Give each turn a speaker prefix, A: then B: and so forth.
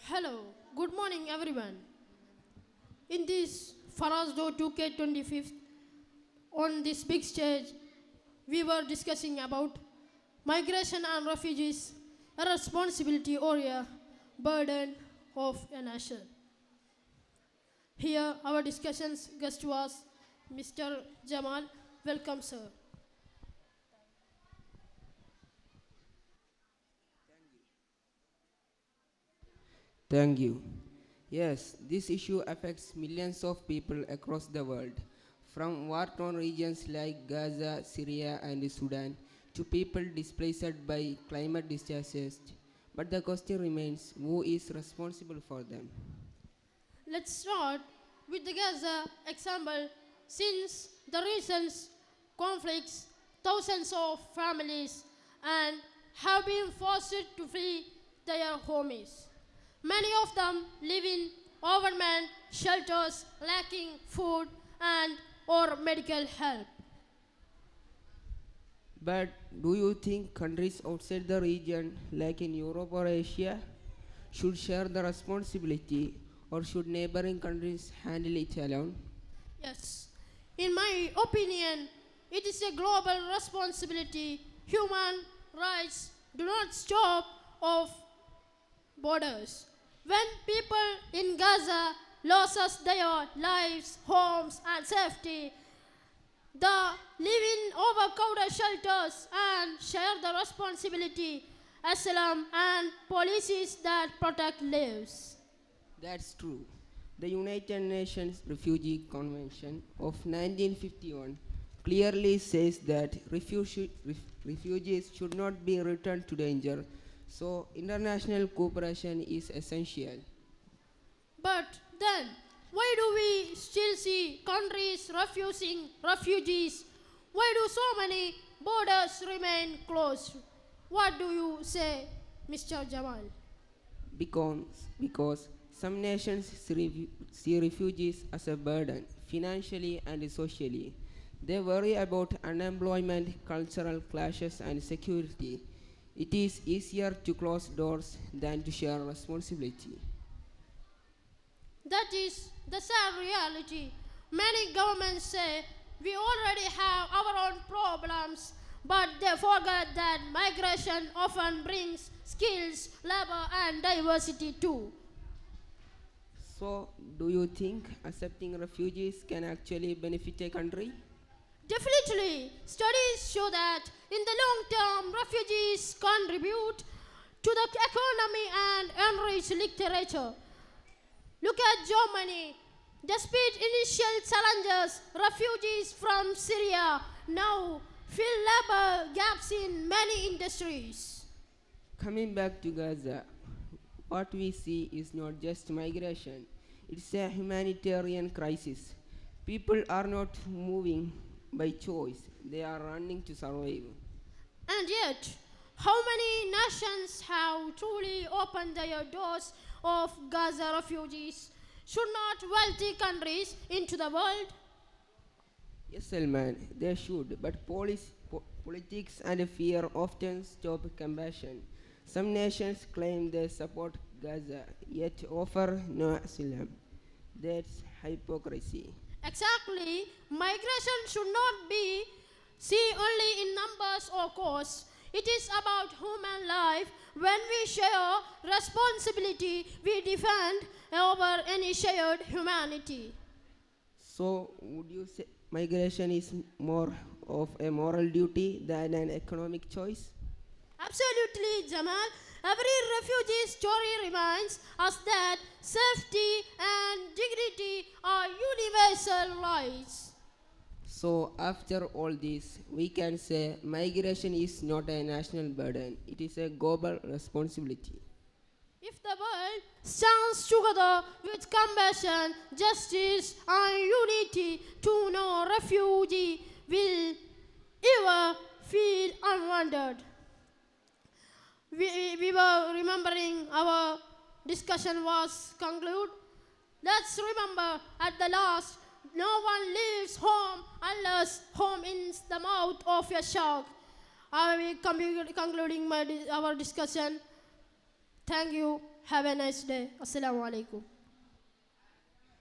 A: Hello, good morning everyone. In this Faraszto 2K25th, on this big stage, we were discussing about migration and refugees, a responsibility or a burden of a nation. Here, our discussion's guest was Mr. Jamal. Welcome, sir.
B: Thank you. Yes, this issue affects millions of people across the world, from war torn regions like Gaza, Syria, and Sudan to people displaced by climate disasters. But the question remains, who is responsible for them?
A: Let's start with the Gaza example. Since the recent conflicts, thousands of families and have been forced to flee their homes. Many of them live in overmanned shelters lacking food and or medical help.
B: But do you think countries outside the region, like in Europe or Asia, should share the responsibility, or should neighboring countries handle it alone?
A: Yes, in my opinion, it is a global responsibility. Human rights do not stop of borders. When people in Gaza loses their lives, homes, and safety, the live in overcrowded shelters and share the responsibility, asylum, and policies that protect lives.
B: That's true. The United Nations Refugee Convention of 1951 clearly says that refugees should not be returned to danger, so international cooperation is essential.
A: But then, why do we still see countries refusing refugees? Why do so many borders remain closed? What do you say, Mr. Jamal?
B: Because some nations see refugees as a burden, financially and socially. They worry about unemployment, cultural clashes, and security. It is easier to close doors than to share responsibility.
A: That is the sad reality. Many governments say we already have our own problems, but they forget that migration often brings skills, labor, and diversity too.
B: So, do you think accepting refugees can actually benefit a country?
A: Definitely, studies show that in the long term, refugees contribute to the economy and enrich literature. Look at Germany. Despite initial challenges, refugees from Syria now fill labor gaps in many industries.
B: Coming back to Gaza, what we see is not just migration, it's a humanitarian crisis. People are not moving by choice, they are running to survive.
A: And yet, how many nations have truly opened their doors of Gaza refugees? Should not wealthy countries into the world?
B: Yes, Salman, they should, but politics and fear often stop compassion. Some nations claim they support Gaza, yet offer no asylum. That's hypocrisy.
A: Exactly, migration should not be seen only in numbers or costs. It is about human life. When we share responsibility, we defend over any shared humanity.
B: So, would you say migration is more of a moral duty than an economic choice?
A: Absolutely, Jamal. Every refugee story reminds us that safety and dignity are universal rights.
B: So, after all this, we can say migration is not a national burden, it is a global responsibility.
A: If the world stands together with compassion, justice, and unity, to no refugee will ever feel unwanted. We were remembering our discussion was concluded. Let's remember at the last, no one leaves home unless home is the mouth of a shark. I will be concluding our discussion. Thank you. Have a nice day. Assalamu alaikum.